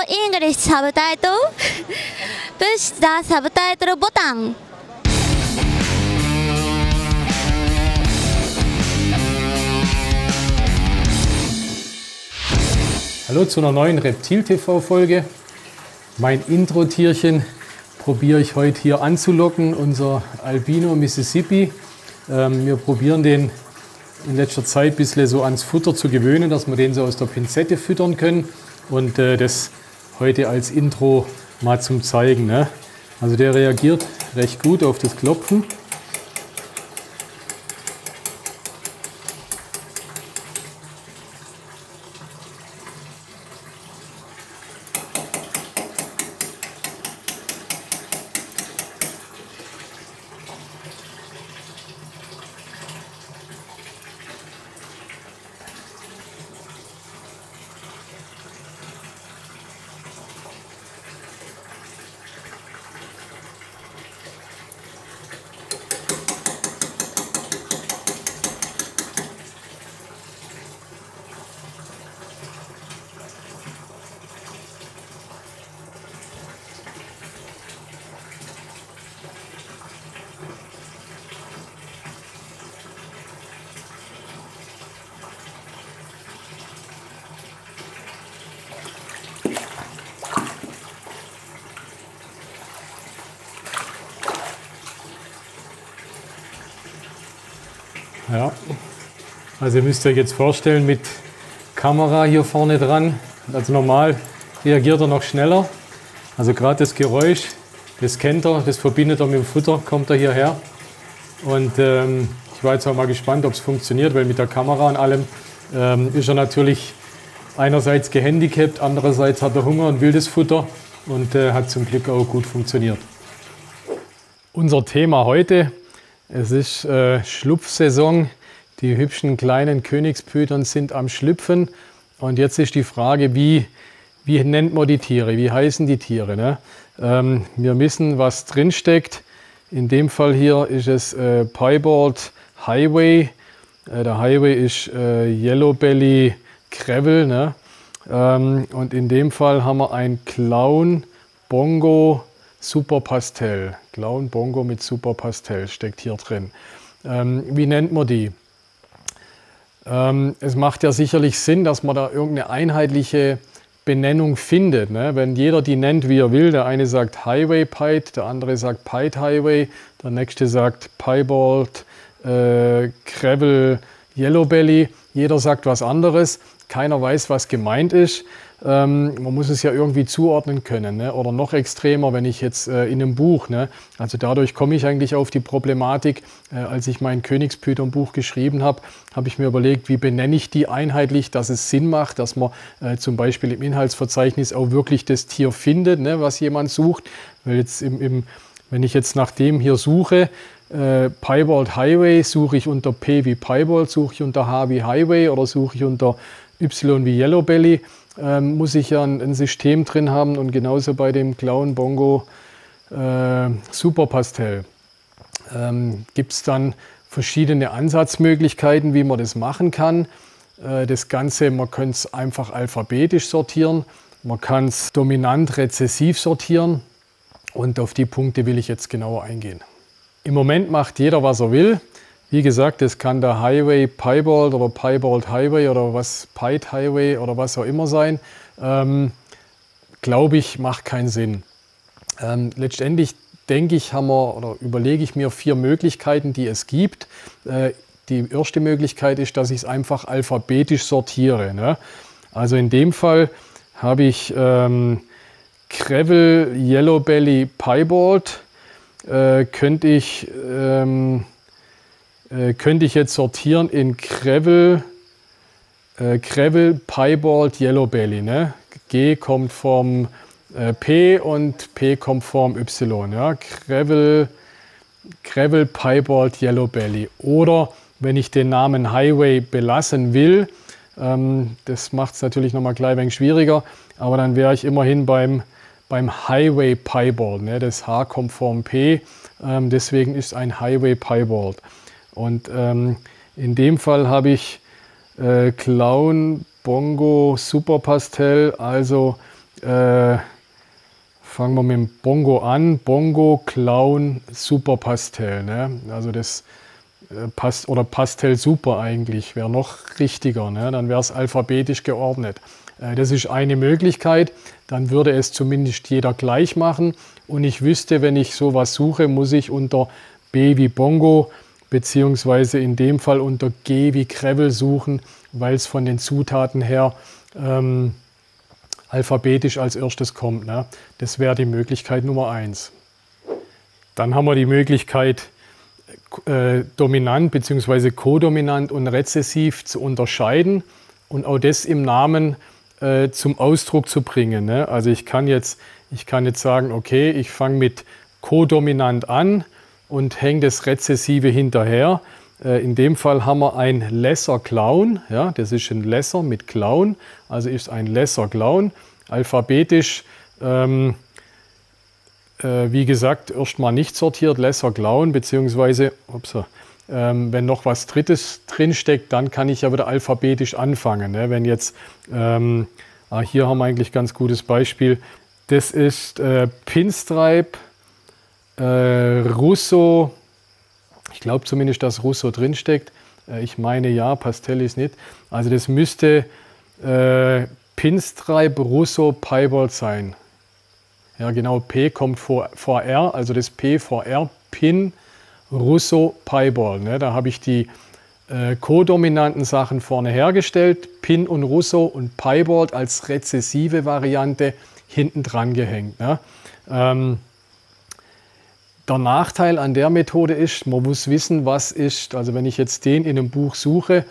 English subtitle. Push the subtitle button. Hallo zu einer neuen Reptil-TV-Folge. Mein Intro-Tierchen probiere ich heute hier anzulocken, unser Albino Mississippi. Wir probieren den in letzter Zeit ein bisschen so ans Futter zu gewöhnen, dass wir den so aus der Pinzette füttern können und das heute als Intro mal zum Zeigen. Ne? Also der reagiert recht gut auf das Klopfen. Ja, also ihr müsst euch jetzt vorstellen, mit Kamera hier vorne dran, also normal reagiert er noch schneller. Also gerade das Geräusch, das kennt er, das verbindet er mit dem Futter, kommt er hierher. Und ich war jetzt auch mal gespannt, ob es funktioniert, weil mit der Kamera und allem ist er natürlich einerseits gehandicapt, andererseits hat er Hunger und will das Futter und hat zum Glück auch gut funktioniert. Unser Thema heute: Es ist Schlupfsaison, die hübschen kleinen Königspython sind am Schlüpfen und jetzt ist die Frage, wie nennt man die Tiere, wie heißen die Tiere? Ne? Wir wissen, was drin steckt. In dem Fall hier ist es Piebald Highway. Der Highway ist Yellow Belly Gravel. Ne? Und in dem Fall haben wir ein Clown Bongo Super Pastel. Clown Bongo mit Super Pastel steckt hier drin. Wie nennt man die? Es macht ja sicherlich Sinn, dass man da irgendeine einheitliche Benennung findet. Ne? Wenn jeder die nennt, wie er will, der eine sagt Highway Pied, der andere sagt Pied Highway, der nächste sagt Piebald Gravel Yellow Belly. Jeder sagt was anderes. Keiner weiß, was gemeint ist. Man muss es ja irgendwie zuordnen können. Ne? Oder noch extremer, wenn ich jetzt in einem Buch, ne? Also dadurch komme ich eigentlich auf die Problematik, als ich mein Königspython-Buch geschrieben habe, habe ich mir überlegt, wie benenne ich die einheitlich, dass es Sinn macht, dass man zum Beispiel im Inhaltsverzeichnis auch wirklich das Tier findet, ne, was jemand sucht. Weil jetzt wenn ich jetzt nach dem hier suche, Piebald Highway, suche ich unter P wie Piebald, suche ich unter H wie Highway oder suche ich unter Y wie Yellow Belly, muss ich ja ein System drin haben und genauso bei dem Clown Bongo Super Pastel. Gibt es dann verschiedene Ansatzmöglichkeiten, wie man das machen kann. Das Ganze, man kann es einfach alphabetisch sortieren, man kann es dominant rezessiv sortieren und auf die Punkte will ich jetzt genauer eingehen. Im Moment macht jeder, was er will. Wie gesagt, es kann der Highway Piebald oder Piebald Highway oder was Pied Highway oder was auch immer sein. Glaube ich, macht keinen Sinn. Letztendlich denke ich, überlege ich mir 4 Möglichkeiten, die es gibt. Die erste Möglichkeit ist, dass ich es einfach alphabetisch sortiere. Ne? Also in dem Fall habe ich Gravel Yellow Belly Piebald. Könnte ich jetzt sortieren in Gravel Piebald Yellow Belly. Ne? G kommt vom P und P kommt vom Y. Ja? Gravel Piebald Yellow Belly. Oder wenn ich den Namen Highway belassen will, das macht es natürlich nochmal gleich ein wenig schwieriger, aber dann wäre ich immerhin beim Highway Piebald. Ne? Das H kommt vom P, deswegen ist ein Highway Piebald. Und in dem Fall habe ich Clown Bongo Super Pastel, also fangen wir mit dem Bongo an. Bongo, Clown, Super Pastell. Ne? Also das oder Pastell Super eigentlich, wäre noch richtiger. Ne? Dann wäre es alphabetisch geordnet. Das ist eine Möglichkeit. Dann würde es zumindest jeder gleich machen. Und ich wüsste, wenn ich sowas suche, muss ich unter B wie Bongo beziehungsweise in dem Fall unter G wie Gravel suchen, weil es von den Zutaten her alphabetisch als erstes kommt. Ne? Das wäre die Möglichkeit Nummer 1. Dann haben wir die Möglichkeit, dominant bzw. kodominant und rezessiv zu unterscheiden und auch das im Namen zum Ausdruck zu bringen. Ne? Also ich kann jetzt sagen, okay, ich fange mit kodominant an und hänge das Rezessive hinterher. In dem Fall haben wir ein Lesser Clown, ja, das ist ein Lesser mit Clown, also ist ein Lesser Clown. Alphabetisch, wie gesagt, erstmal nicht sortiert, Lesser Clown, beziehungsweise, wenn noch was Drittes drinsteckt, dann kann ich ja wieder alphabetisch anfangen. Ne? Wenn jetzt, hier haben wir eigentlich ein ganz gutes Beispiel, das ist Pinstripe, Russo, ich glaube zumindest, dass Russo drinsteckt. Ich meine ja, Pastell ist nicht. Also das müsste Pinstripe, Russo, Piebald sein. Ja genau, P kommt vor R, also das P vor R, Pin, Russo, Piebald. Ne? Da habe ich die kodominanten Sachen vorne hergestellt, Pin und Russo und Piebald als rezessive Variante hinten dran gehängt. Ne? Der Nachteil an der Methode ist, man muss wissen, was ist, also wenn ich jetzt den in einem Buch suche,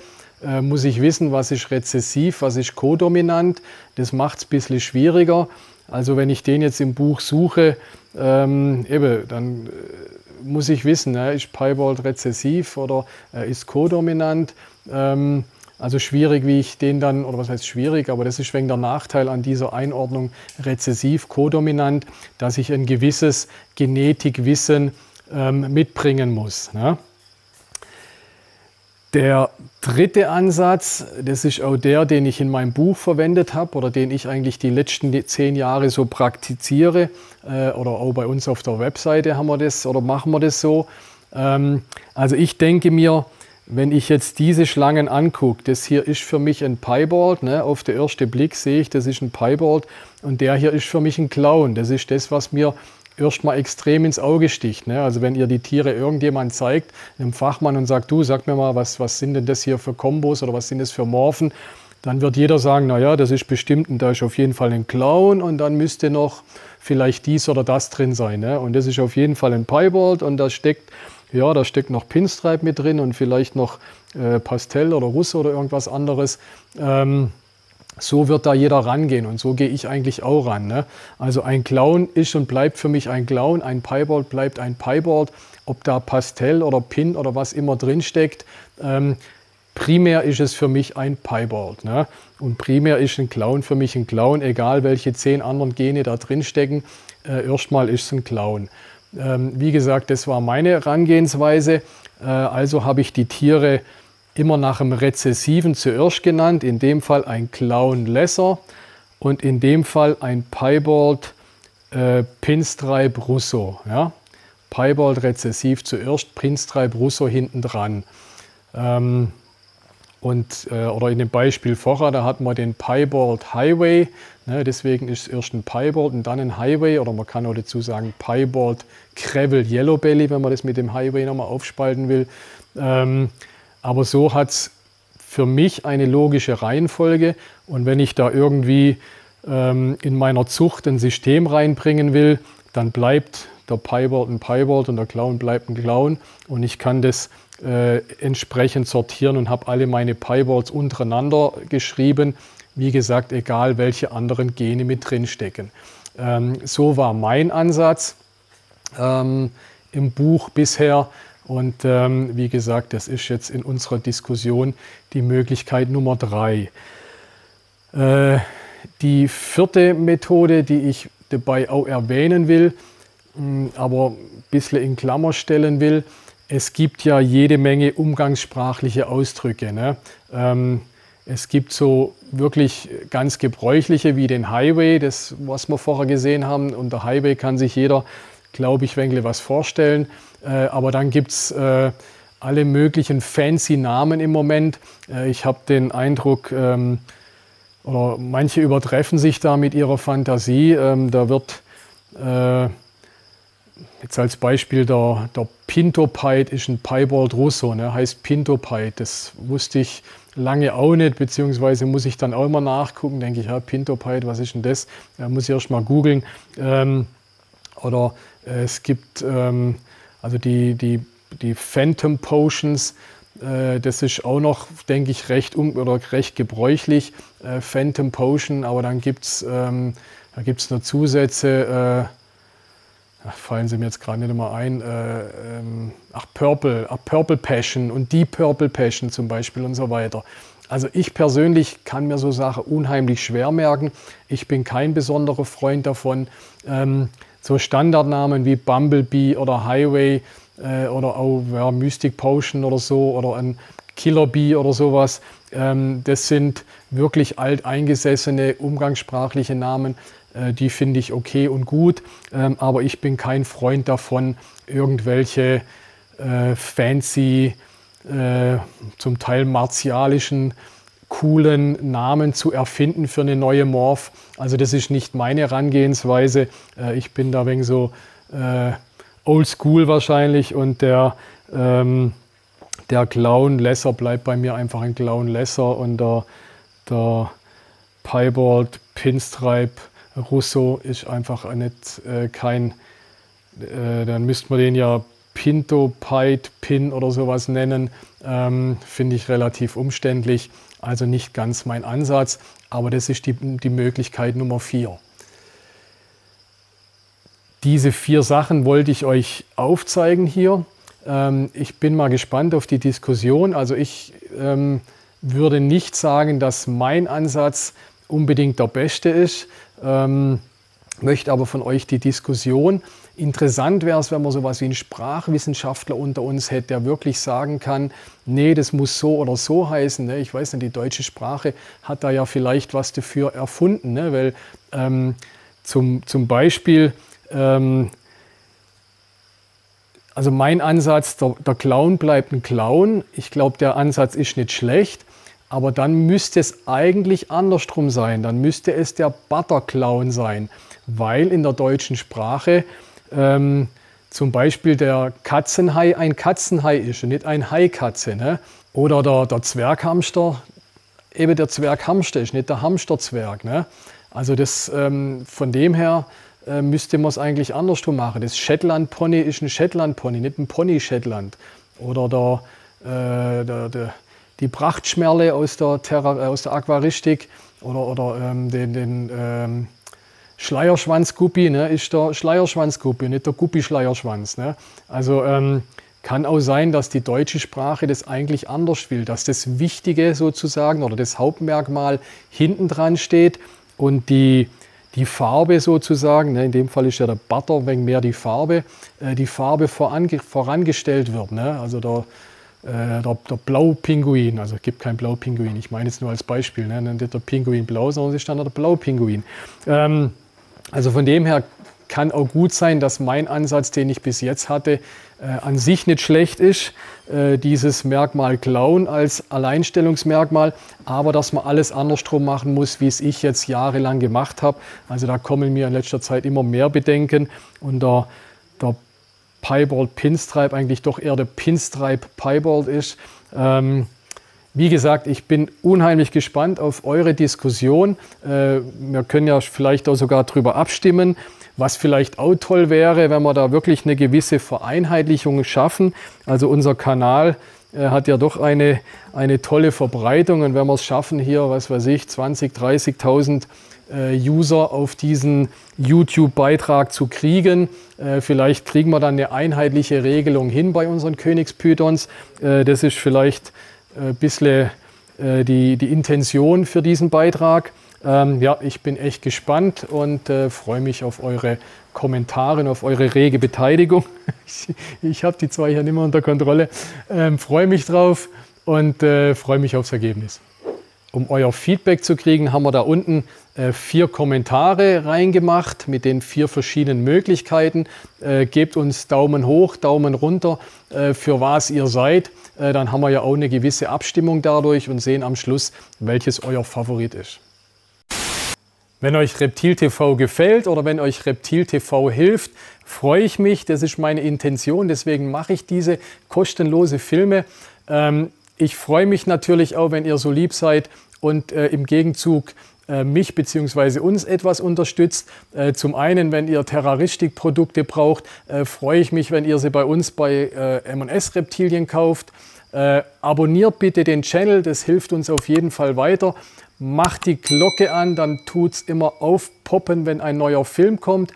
muss ich wissen, was ist rezessiv, was ist kodominant. Das macht es ein bisschen schwieriger. Also wenn ich den jetzt im Buch suche, dann muss ich wissen, ist Piebald rezessiv oder ist kodominant. Also schwierig, wie ich den dann, oder was heißt schwierig, aber das ist wegen der Nachteil an dieser Einordnung rezessiv, kodominant, dass ich ein gewisses Genetikwissen mitbringen muss. Ne? Der dritte Ansatz, das ist auch der, den ich in meinem Buch verwendet habe oder den ich eigentlich die letzten 10 Jahre so praktiziere oder auch bei uns auf der Webseite haben wir das oder machen wir das so. Also ich denke mir, wenn ich jetzt diese Schlangen angucke, das hier ist für mich ein Piebald, ne? Auf den ersten Blick sehe ich, das ist ein Piebald und der hier ist für mich ein Clown. Das ist das, was mir erstmal extrem ins Auge sticht. Ne? Also wenn ihr die Tiere irgendjemand zeigt, einem Fachmann und sagt, du, sag mir mal, was sind denn das hier für Kombos oder was sind das für Morphen, dann wird jeder sagen, naja, das ist bestimmt, und da ist auf jeden Fall ein Clown und dann müsste noch vielleicht dies oder das drin sein. Ne? Und das ist auf jeden Fall ein Piebald und da steckt noch Pinstripe mit drin und vielleicht noch Pastell oder Russe oder irgendwas anderes. So wird da jeder rangehen und so gehe ich eigentlich auch ran. Ne? Also ein Clown ist und bleibt für mich ein Clown, ein Piebald bleibt ein Piebald, ob da Pastell oder Pin oder was immer drin steckt. Primär ist es für mich ein Piebald. Ne? Und primär ist ein Clown für mich ein Clown, egal welche 10 anderen Gene da drin stecken. Erstmal ist es ein Clown. Wie gesagt, das war meine Herangehensweise. Also habe ich die Tiere immer nach dem Rezessiven zuerst genannt. In dem Fall ein Clown Lesser und in dem Fall ein Piebald Pinstripe Russo. Ja? Piebald rezessiv zuerst, Pinstripe Russo hinten dran. Oder in dem Beispiel vorher, da hatten wir den Piebald Highway, ne, deswegen ist es erst ein Piebald und dann ein Highway, oder man kann auch dazu sagen Piebald Gravel Yellow Belly, wenn man das mit dem Highway nochmal aufspalten will. Aber so hat es für mich eine logische Reihenfolge und wenn ich da irgendwie in meiner Zucht ein System reinbringen will, dann bleibt der Piebald ein Piebald und der Clown bleibt ein Clown und ich kann das entsprechend sortieren und habe alle meine Piebalds untereinander geschrieben. Wie gesagt, egal welche anderen Gene mit drin stecken. So war mein Ansatz im Buch bisher und wie gesagt, das ist jetzt in unserer Diskussion die Möglichkeit Nummer 3. Die vierte Methode, die ich dabei auch erwähnen will, aber ein bisschen in Klammer stellen will, es gibt ja jede Menge umgangssprachliche Ausdrücke. Ne? Es gibt so wirklich ganz gebräuchliche wie den Highway, das, was wir vorher gesehen haben. Unter Highway kann sich jeder, glaube ich, was vorstellen. Aber dann gibt es alle möglichen fancy Namen im Moment. Ich habe den Eindruck, oder manche übertreffen sich da mit ihrer Fantasie. Da wird jetzt als Beispiel der Pinto Pied ist ein Piebald Russo, ne? Heißt Pinto Pied. Das wusste ich lange auch nicht, beziehungsweise muss ich dann auch immer nachgucken. Denke ich, ja, Pinto Pied, was ist denn das? Muss ich erst mal googeln. Oder es gibt also die Phantom Potions. Das ist auch noch, denke ich, recht gebräuchlich. Phantom Potion, aber dann gibt es noch Zusätze. Fallen sie mir jetzt gerade nicht mal ein. Purple Passion und Deep Purple Passion zum Beispiel und so weiter. Also ich persönlich kann mir so Sachen unheimlich schwer merken. Ich bin kein besonderer Freund davon. So Standardnamen wie Bumblebee oder Highway oder auch Mystic Potion oder so oder ein Killer Bee oder sowas. Das sind wirklich alteingesessene umgangssprachliche Namen. Die finde ich okay und gut, aber ich bin kein Freund davon, irgendwelche fancy, zum Teil martialischen, coolen Namen zu erfinden für eine neue Morph. Also das ist nicht meine Herangehensweise. Ich bin da ein wenig so oldschool wahrscheinlich und der Clown Lesser bleibt bei mir einfach ein Clown Lesser und der Piebald Pinstripe Russo ist einfach nicht kein, dann müsste man den ja Pinto Pied Pin oder sowas nennen, finde ich relativ umständlich, also nicht ganz mein Ansatz, aber das ist die Möglichkeit Nummer 4. Diese 4 Sachen wollte ich euch aufzeigen hier. Ich bin mal gespannt auf die Diskussion, also ich würde nicht sagen, dass mein Ansatz unbedingt der beste ist, möchte aber von euch die Diskussion. Interessant wäre es, wenn man sowas wie einen Sprachwissenschaftler unter uns hätte, der wirklich sagen kann, nee, das muss so oder so heißen. Ne? Ich weiß nicht, die deutsche Sprache hat da ja vielleicht was dafür erfunden, ne? Weil zum Beispiel, also mein Ansatz, der Clown bleibt ein Clown. Ich glaube, der Ansatz ist nicht schlecht. Aber dann müsste es eigentlich andersrum sein. Dann müsste es der Butterclown sein, weil in der deutschen Sprache zum Beispiel der Katzenhai ein Katzenhai ist und nicht ein Haikatze. Ne? Oder der Zwerghamster eben der Zwerghamster ist, nicht der Hamsterzwerg. Ne? Also das, von dem her müsste man es eigentlich andersrum machen. Das Shetland Pony ist ein Shetland Pony, nicht ein Pony Shetland. Oder die Prachtschmerle aus der Aquaristik oder den Schleierschwanz-Guppi, ne, ist der Schleierschwanz-Guppi, nicht der Guppi-Schleierschwanz. Ne? Also kann auch sein, dass die deutsche Sprache das eigentlich anders will, dass das Wichtige sozusagen oder das Hauptmerkmal hinten dran steht und die Farbe sozusagen, ne, in dem Fall ist ja der Butter ein wenig mehr die Farbe vorangestellt wird. Ne? Also der Blaupinguin, also es gibt keinen Blaupinguin, ich meine jetzt nur als Beispiel, ne? Nicht der Pinguin blau, sondern es ist dann der Blaupinguin. Also von dem her kann auch gut sein, dass mein Ansatz, den ich bis jetzt hatte, an sich nicht schlecht ist, dieses Merkmal Clown als Alleinstellungsmerkmal, aber dass man alles andersrum machen muss, wie es ich jetzt jahrelang gemacht habe. Also da kommen mir in letzter Zeit immer mehr Bedenken und der Piebald Pinstripe eigentlich doch eher der Pinstripe Piebald ist. Wie gesagt, ich bin unheimlich gespannt auf eure Diskussion. Wir können ja vielleicht auch sogar darüber abstimmen, was vielleicht auch toll wäre, wenn wir da wirklich eine gewisse Vereinheitlichung schaffen. Also unser Kanal hat ja doch eine tolle Verbreitung und wenn wir es schaffen, hier, was weiß ich, 20.000, 30.000 User auf diesen YouTube-Beitrag zu kriegen. Vielleicht kriegen wir dann eine einheitliche Regelung hin bei unseren Königspythons. Das ist vielleicht ein bisschen die Intention für diesen Beitrag. Ja, ich bin echt gespannt und freue mich auf eure Kommentare und auf eure rege Beteiligung. Ich habe die zwei hier nicht mehr unter Kontrolle. Freue mich drauf und freue mich aufs Ergebnis. Um euer Feedback zu kriegen, haben wir da unten 4 Kommentare reingemacht mit den 4 verschiedenen Möglichkeiten. Gebt uns Daumen hoch, Daumen runter, für was ihr seid. Dann haben wir ja auch eine gewisse Abstimmung dadurch und sehen am Schluss, welches euer Favorit ist. Wenn euch Reptil TV gefällt oder wenn euch Reptil TV hilft, freue ich mich. Das ist meine Intention, deswegen mache ich diese kostenlose Filme. Ich freue mich natürlich auch, wenn ihr so lieb seid und im Gegenzug mich bzw. uns etwas unterstützt. Zum einen, wenn ihr Terraristik-Produkte braucht, freue ich mich, wenn ihr sie bei uns bei M&S Reptilien kauft. Abonniert bitte den Channel, das hilft uns auf jeden Fall weiter. Macht die Glocke an, dann tut es immer aufpoppen, wenn ein neuer Film kommt.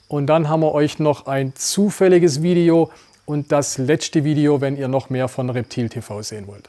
Und dann haben wir euch noch ein zufälliges Video und das letzte Video, wenn ihr noch mehr von Reptil TV sehen wollt.